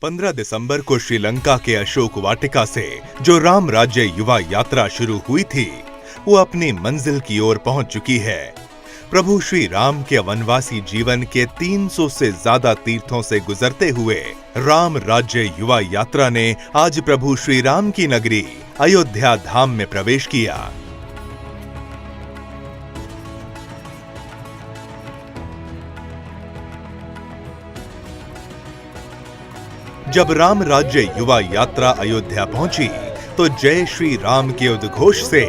15 दिसंबर को श्रीलंका के अशोक वाटिका से जो राम राज्य युवा यात्रा शुरू हुई थी, वो अपनी मंजिल की ओर पहुंच चुकी है। प्रभु श्री राम के वनवासी जीवन के 300 से ज्यादा तीर्थों से गुजरते हुए राम राज्य युवा यात्रा ने आज प्रभु श्री राम की नगरी अयोध्या धाम में प्रवेश किया। जब राम राज्य युवा यात्रा अयोध्या पहुंची तो जय श्री राम के उद्घोष से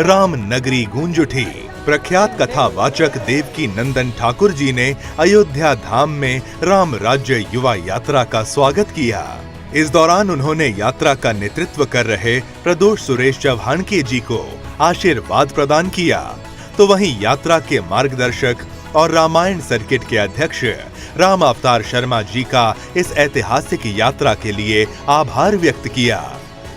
राम नगरी गूंज उठी। प्रख्यात कथावाचक देवकी नंदन ठाकुर जी ने अयोध्या धाम में राम राज्य युवा यात्रा का स्वागत किया। इस दौरान उन्होंने यात्रा का नेतृत्व कर रहे प्रदोष सुरेश चौहानके जी को आशीर्वाद प्रदान किया। तो वहीं यात्रा के मार्गदर्शक और रामायण सर्किट के अध्यक्ष राम अवतार शर्मा जी का इस ऐतिहासिक यात्रा के लिए आभार व्यक्त किया।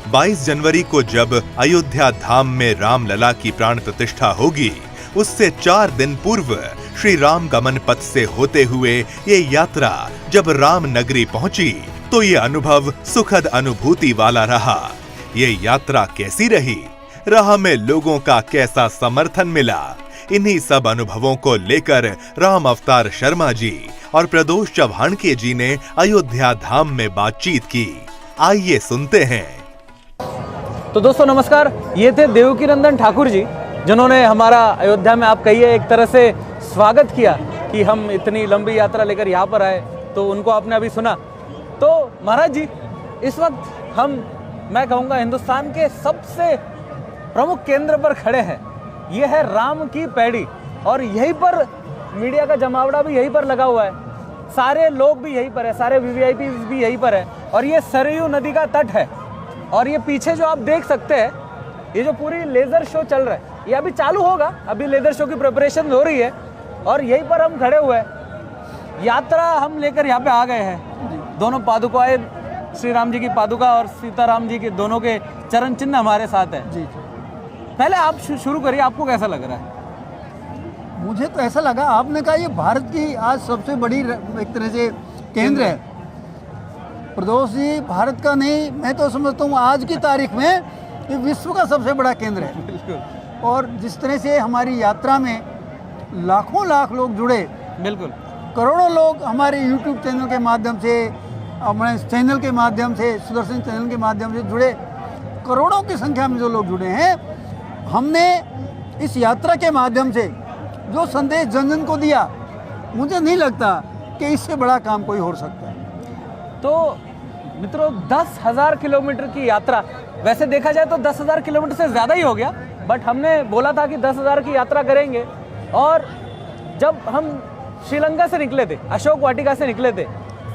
22 जनवरी को जब अयोध्या धाम में रामलला की प्राण प्रतिष्ठा होगी, उससे 4 दिन पूर्व श्री राम गमन पथ से होते हुए ये यात्रा जब राम नगरी पहुंची तो ये अनुभव सुखद अनुभूति वाला रहा। ये यात्रा कैसी रही, राह में लोगों का कैसा समर्थन मिला, इन्हीं सब अनुभवों को लेकर राम अवतार शर्मा जी और प्रदोष चौहानके जी ने अयोध्या धाम में बातचीत की। आइए सुनते हैं। तो दोस्तों नमस्कार, ये थे देवकी नंदन ठाकुर जी जिन्होंने हमारा अयोध्या में आप कहिए एक तरह से स्वागत किया कि हम इतनी लंबी यात्रा लेकर यहाँ पर आए। तो उनको आपने अभी सुना। तो महाराज जी, इस वक्त मैं कहूँगा हिंदुस्तान के सबसे प्रमुख केंद्र पर खड़े हैं। ये है राम की पैड़ी और यहीं पर मीडिया का जमावड़ा भी यहीं पर लगा हुआ है। सारे लोग भी यहीं पर है, सारे वीवीआईपी भी यहीं पर है और ये सरयू नदी का तट है। और ये पीछे जो आप देख सकते हैं, ये जो पूरी लेजर शो चल रहा है, ये अभी चालू होगा। अभी लेजर शो की प्रिपरेशन हो रही है और यहीं पर हम खड़े हुए हैं। यात्रा हम लेकर यहाँ पे आ गए हैं। दोनों पादुकाएं, श्री राम जी की पादुका और सीताराम जी के दोनों के चरण चिन्ह हमारे साथ है। जी पहले आप शुरू करिए, आपको कैसा लग रहा है? मुझे तो ऐसा लगा, आपने कहा ये भारत की आज सबसे बड़ी एक तरह से केंद्र है। प्रदोष जी, भारत का नहीं, मैं तो समझता हूँ आज की तारीख में ये विश्व का सबसे बड़ा केंद्र है। और जिस तरह से हमारी यात्रा में लाखों लाख लोग जुड़े, बिल्कुल करोड़ों लोग हमारे YouTube चैनल के माध्यम से, हमारे चैनल के माध्यम से, सुदर्शन चैनल के माध्यम से जुड़े, करोड़ों की संख्या में जो लोग जुड़े हैं, हमने इस यात्रा के माध्यम से जो संदेश जन जन को दिया, मुझे नहीं लगता कि इससे बड़ा काम कोई हो सकता है। तो मित्रों, 10,000 किलोमीटर की यात्रा, वैसे देखा जाए तो 10,000 किलोमीटर से ज़्यादा ही हो गया, बट हमने बोला था कि 10,000 की यात्रा करेंगे। और जब हम श्रीलंका से निकले थे, अशोक वाटिका से निकले थे,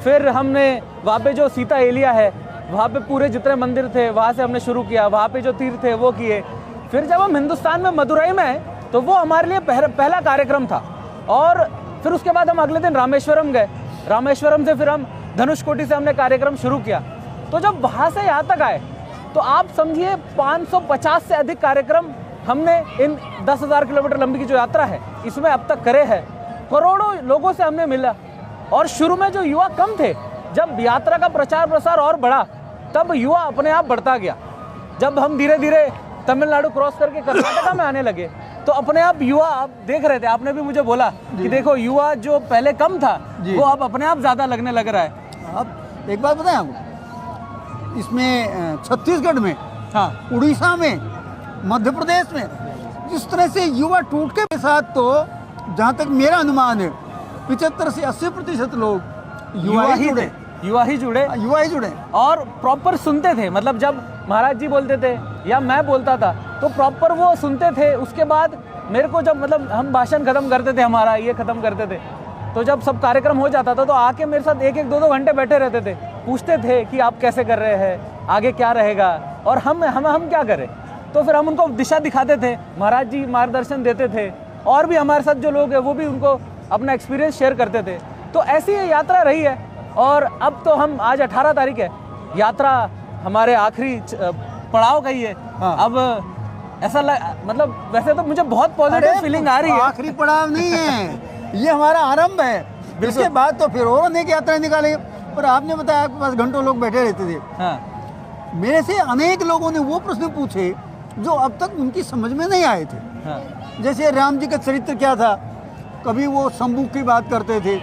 फिर हमने वहाँ पे जो सीता एलिया है, वहाँ पे पूरे जितने मंदिर थे वहाँ से हमने शुरू किया, वहाँ पे जो तीर्थ थे वो किए। फिर जब हम हिंदुस्तान में मदुरई में आए तो वो हमारे लिए पहला कार्यक्रम था। और फिर उसके बाद हम अगले दिन रामेश्वरम गए। रामेश्वरम से फिर हम धनुषकोटी से हमने कार्यक्रम शुरू किया। तो जब वहाँ से यहाँ तक आए तो आप समझिए 550 से अधिक कार्यक्रम हमने इन 10,000 किलोमीटर लंबी की जो यात्रा है इसमें अब तक करे हैं। करोड़ों लोगों से हमने मिला। और शुरू में जो युवा कम थे, जब यात्रा का प्रचार प्रसार और बढ़ा तब युवा अपने आप बढ़ता गया। जब हम धीरे धीरे तमिलनाडु क्रॉस करके कर्नाटका में आने लगे तो अपने आप युवा, आप देख रहे थे, आपने भी मुझे बोला कि देखो युवा जो पहले कम था वो अब अपने आप ज़्यादा लगने लग रहा है। अब एक बात बताएं आपको, इसमें छत्तीसगढ़ में, हाँ, उड़ीसा में, मध्य प्रदेश में जिस तरह से युवा टूट के साथ, तो जहाँ तक मेरा अनुमान है 75 से 80% लोग युवा ही जुड़े और प्रॉपर सुनते थे। मतलब जब महाराज जी बोलते थे या मैं बोलता था तो प्रॉपर वो सुनते थे। उसके बाद मेरे को जब मतलब हम भाषण खत्म करते थे, हमारा ये खत्म करते थे, तो जब सब कार्यक्रम हो जाता था तो आके मेरे साथ 1-1, 2-2 घंटे बैठे रहते थे, पूछते थे कि आप कैसे कर रहे हैं, आगे क्या रहेगा और हम क्या करें। तो फिर हम उनको दिशा दिखाते थे, महाराज जी मार्गदर्शन देते थे और भी हमारे साथ जो लोग हैं वो भी उनको अपना एक्सपीरियंस शेयर करते थे। तो ऐसी ये यात्रा रही है। और अब तो हम आज 18 तारीख है, यात्रा हमारे आखिरी पड़ाव का ही है। हाँ। अब ऐसा मतलब वैसे तो मुझे बहुत पॉजिटिव फीलिंग आ रही है। आखिरी पड़ाव नहीं है, ये हमारा आरंभ है। इसके बाद तो फिर और अनेक यात्राएं निकालेंगे। और आपने बताया आपके पास घंटों लोग बैठे रहते थे। हाँ मेरे से अनेक लोगों ने वो प्रश्न पूछे जो अब तक उनकी समझ में नहीं आए थे। हाँ जैसे राम जी का चरित्र क्या था, कभी वो शंभू की बात करते थे,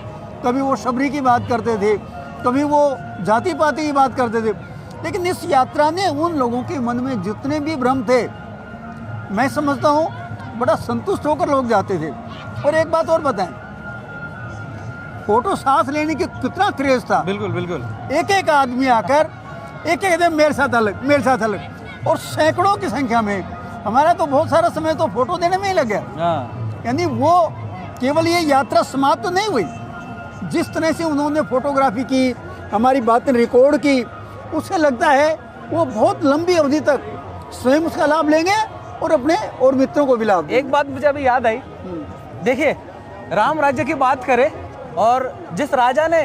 कभी वो शबरी की बात करते थे, कभी वो जाति पाति की बात करते थे। लेकिन इस यात्रा ने उन लोगों के मन में जितने भी भ्रम थे, मैं समझता हूँ बड़ा संतुष्ट होकर लोग जाते थे। और एक बात और बताएं, फोटो साथ लेने की कितना क्रेज था। बिल्कुल बिल्कुल। एक एक आदमी आकर एक एक दिन मेरे साथ अलग, मेरे साथ अलग, और सैकड़ों की संख्या में। हमारा तो बहुत सारा समय तो फोटो देने में ही लग गया। हाँ यानी वो केवल ये यात्रा समाप्त तो नहीं हुई, जिस तरह से उन्होंने फोटोग्राफी की, हमारी बातें रिकॉर्ड की, उससे लगता है वो बहुत लंबी अवधि तक स्वयं उसका लाभ लेंगे और अपने और मित्रों को भी लाभ देंगे। एक बात मुझे अभी याद आई, देखिए राम राज्य की बात करें और जिस राजा ने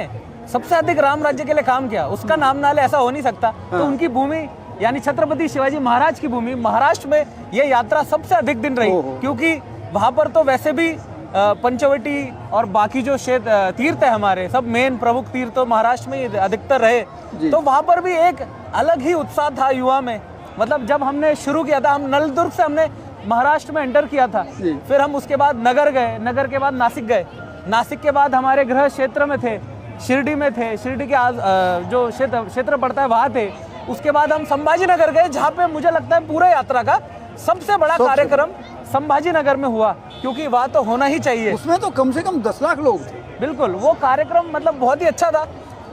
सबसे अधिक राम राज्य के लिए काम किया उसका नाम ना ले ऐसा हो नहीं सकता। तो उनकी भूमि यानी छत्रपति शिवाजी महाराज की भूमि महाराष्ट्र में ये यात्रा सबसे अधिक दिन रही, क्योंकि वहां पर तो वैसे भी पंचवटी और बाकी जो क्षेत्र तीर्थ है हमारे, सब मेन प्रमुख तीर्थ तो महाराष्ट्र में अधिकतर रहे। तो वहां पर भी एक अलग ही उत्साह था युवा में। मतलब जब हमने शुरू किया था, हम नलदुर्ग से हमने महाराष्ट्र में एंटर किया था, फिर हम उसके बाद नगर गए, नगर के बाद नासिक गए, नासिक के बाद हमारे गृह क्षेत्र में थे, शिरडी में थे, शिरडी के जो क्षेत्र पड़ता है वहाँ थे। उसके बाद हम संभाजी नगर गए, जहाँ पे मुझे लगता है पूरे यात्रा का सबसे बड़ा कार्यक्रम संभाजी नगर में हुआ, क्योंकि वहाँ तो होना ही चाहिए। उसमें तो कम से कम 10 लाख लोग थे। बिल्कुल, वो कार्यक्रम मतलब बहुत ही अच्छा था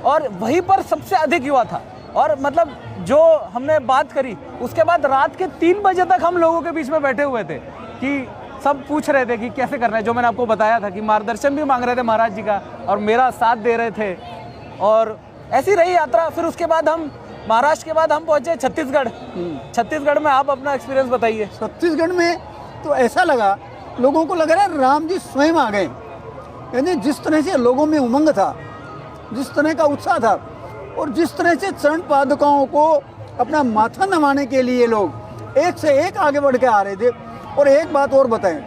और वहीं पर सबसे अधिक युवा था। और मतलब जो हमने बात करी उसके बाद रात के 3 बजे तक हम लोगों के बीच में बैठे हुए थे कि सब पूछ रहे थे कि कैसे करना है, जो मैंने आपको बताया था कि मार्गदर्शन भी मांग रहे थे महाराज जी का और मेरा साथ दे रहे थे। और ऐसी रही यात्रा। फिर उसके बाद हम महाराष्ट्र के बाद हम पहुंचे छत्तीसगढ़। छत्तीसगढ़ में आप अपना एक्सपीरियंस बताइए। छत्तीसगढ़ में तो ऐसा लगा, लोगों को लग रहा है राम जी स्वयं आ गए। यानी जिस तरह से लोगों में उमंग था, जिस तरह का उत्साह था और जिस तरह से चरण पादुकाओं को अपना माथा नवाने के लिए लोग एक से एक आगे बढ़ के आ रहे थे। और एक बात और बताएं,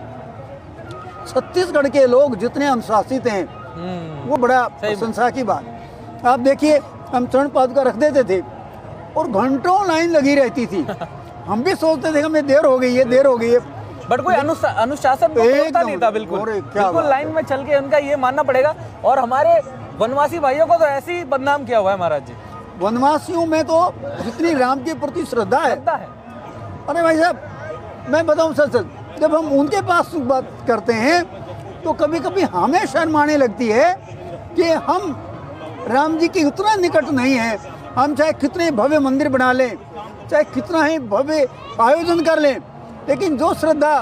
छत्तीसगढ़ के लोग जितने अनुशासित हैं वो बड़ा प्रशंसा की बात। आप देखिए, हम चरण पादुका रख देते थे और घंटों लाइन लगी रहती थी। हम भी सोचते थे हमें देर हो गई है, देर हो गई है, बट कोई अनुशासन तो होता नहीं था। बिल्कुल लाइन में चल के, उनका ये मानना पड़ेगा। और हमारे वनवासी भाइयों को तो ऐसे ही बदनाम किया हुआ है महाराज जी। वनवासियों में तो जितनी राम के प्रति श्रद्धा है। अरे भाई साहब, मैं बताऊं सच सच, जब हम उनके पास बात करते हैं तो कभी कभी हमें शर्म आने लगती है कि हम राम जी के उतना निकट नहीं है। हम चाहे कितने भव्य मंदिर बना लें, चाहे कितना ही भव्य आयोजन कर लें, लेकिन जो श्रद्धा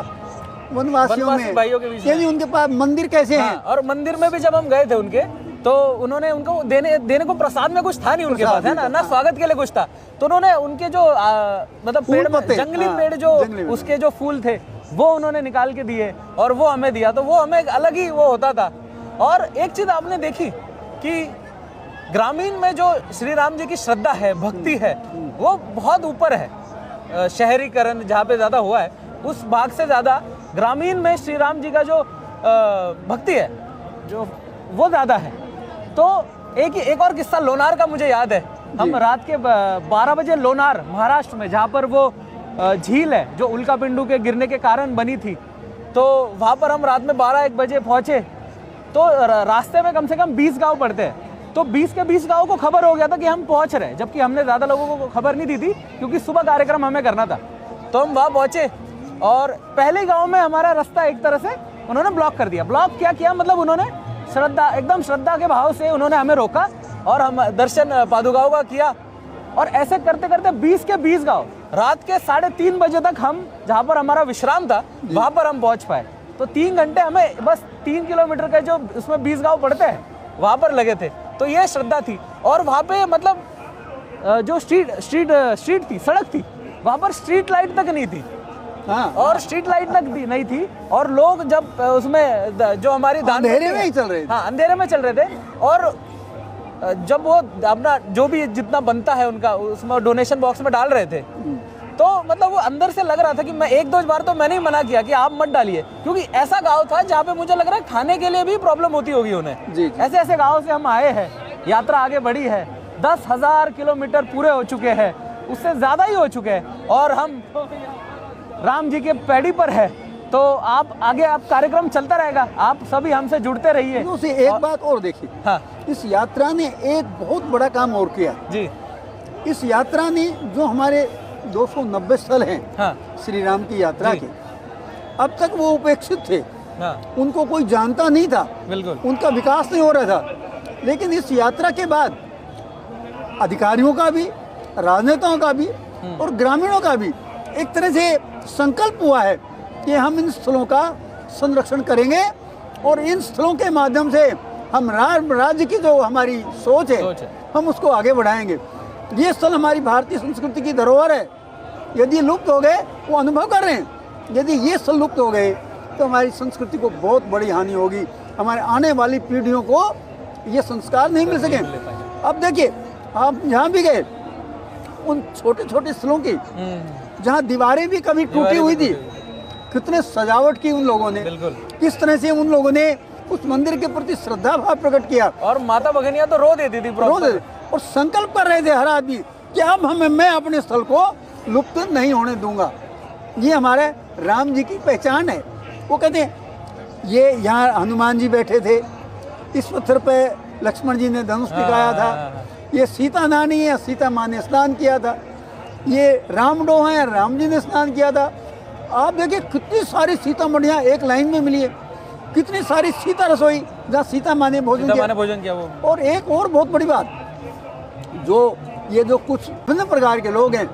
वनवासियों में, यानी उनके पास मंदिर कैसे हैं। और मंदिर में भी जब हम गए थे उनके, तो उन्होंने उनको देने को प्रसाद में कुछ था नहीं उनके पास, है ना स्वागत के लिए कुछ था। तो उन्होंने उनके जो मतलब पेड़ में, जंगली पेड़ जो उसके जो फूल थे वो उन्होंने निकाल के दिए और वो हमें दिया। तो वो हमें अलग ही वो होता था। और एक चीज आपने देखी कि ग्रामीण में जो श्री राम जी की श्रद्धा है, भक्ति है, वो बहुत ऊपर है। शहरीकरण जहाँ पे ज्यादा हुआ है उस भाग से ज्यादा ग्रामीण में श्री राम जी का जो भक्ति है जो वो ज्यादा है। तो एक और किस्सा लोनार का मुझे याद है। हम रात के 12 बजे लोनार महाराष्ट्र में, जहाँ पर वो झील है जो उल्कापिंडू के गिरने के कारण बनी थी, तो वहाँ पर हम रात में 12-1 बजे पहुँचे। तो रास्ते में कम से कम 20 गांव पड़ते हैं। तो 20 के 20 गांव को खबर हो गया था कि हम पहुँच रहे हैं, जबकि हमने ज़्यादा लोगों को खबर नहीं दी थी क्योंकि सुबह कार्यक्रम हमें करना था। तो हम वहाँ पहुँचे और पहले गाँव में हमारा रास्ता एक तरह से उन्होंने ब्लॉक कर दिया। ब्लॉक क्या किया, मतलब उन्होंने श्रद्धा, एकदम श्रद्धा के भाव से उन्होंने हमें रोका और हम दर्शन पादुकाओं का किया। और ऐसे करते करते 20 के 20 गांव रात के 3:30 बजे तक हम, जहाँ पर हमारा विश्राम था, वहाँ पर हम पहुँच पाए। तो 3 घंटे हमें बस 3 किलोमीटर के जो उसमें 20 गांव पड़ते हैं वहाँ पर लगे थे। तो ये श्रद्धा थी। और वहाँ पे मतलब जो स्ट्रीट थी, सड़क थी, वहाँ पर स्ट्रीट लाइट तक नहीं थी। और स्ट्रीट लाइट तक नहीं थी। और लोग जब उसमें जो हमारी अंधेरे में ही चल रहे थे। हाँ, अंधेरे में चल रहे थे। और जब वो अपना जो भी जितना बनता है उनका उसमें डोनेशन बॉक्स में डाल रहे थे, तो मतलब वो अंदर से लग रहा था कि मैं 1-2 बार तो मैंने ही मना किया कि आप मत डालिए, क्योंकि ऐसा गांव था जहाँ पे मुझे लग रहा है खाने के लिए भी प्रॉब्लम होती होगी उन्हें। ऐसे गांव से हम आए हैं यात्रा आगे बढ़ी है। 10,000 किलोमीटर पूरे हो चुके हैं, उससे ज़्यादा ही हो चुके हैं, और हम राम जी के पैड़ी पर है। तो आप आगे आप कार्यक्रम चलता रहेगा, आप सभी हमसे जुड़ते रहिए। उसे एक बात और देखिए, हाँ इस यात्रा ने एक बहुत बड़ा काम और किया जी। इस यात्रा ने जो हमारे 290 स्थल हैं हाँ श्री राम की यात्रा जी। के, अब तक वो उपेक्षित थे, हाँ उनको कोई जानता नहीं था, बिल्कुल। उनका विकास नहीं हो रहा था। लेकिन इस यात्रा के बाद अधिकारियों का भी, राजनेताओं का भी और ग्रामीणों का भी एक तरह से संकल्प हुआ है कि हम इन स्थलों का संरक्षण करेंगे और इन स्थलों के माध्यम से हम राज्य की जो हमारी सोच है हम उसको आगे बढ़ाएंगे। ये स्थल हमारी भारतीय संस्कृति की धरोहर है, यदि लुप्त हो गए, वो अनुभव कर रहे हैं, यदि ये स्थल लुप्त हो गए तो हमारी संस्कृति को बहुत बड़ी हानि होगी, हमारे आने वाली पीढ़ियों को ये संस्कार नहीं मिल सके। अब देखिए, आप जहाँ भी गए, उन छोटे छोटे स्थलों की जहाँ दीवारें भी कभी टूटी हुई थी, कितने सजावट की उन लोगों ने, किस तरह से उन लोगों ने उस मंदिर के प्रति श्रद्धा भाव प्रकट किया। और माता भगनिया तो रो देती थी, रो देते, और संकल्प कर रहे थे हर आदमी कि अब मैं अपने स्थल को लुप्त नहीं होने दूंगा। ये हमारे राम जी की पहचान है। वो कहते हैं ये यहाँ हनुमान जी बैठे थे, इस पत्थर पे लक्ष्मण जी ने धनुष दिखाया था, ये सीता नानी है, सीता माँ ने स्नान किया था, ये रामडो है, राम जी ने स्नान किया था। आप देखिए कितनी सारी सीता मढ़ियाँ एक लाइन में मिली है, कितनी सारी सीता रसोई जहाँ सीता माँ ने भोजन किया वो। और एक और बहुत बड़ी बात, जो ये जो कुछ विभिन्न प्रकार के लोग हैं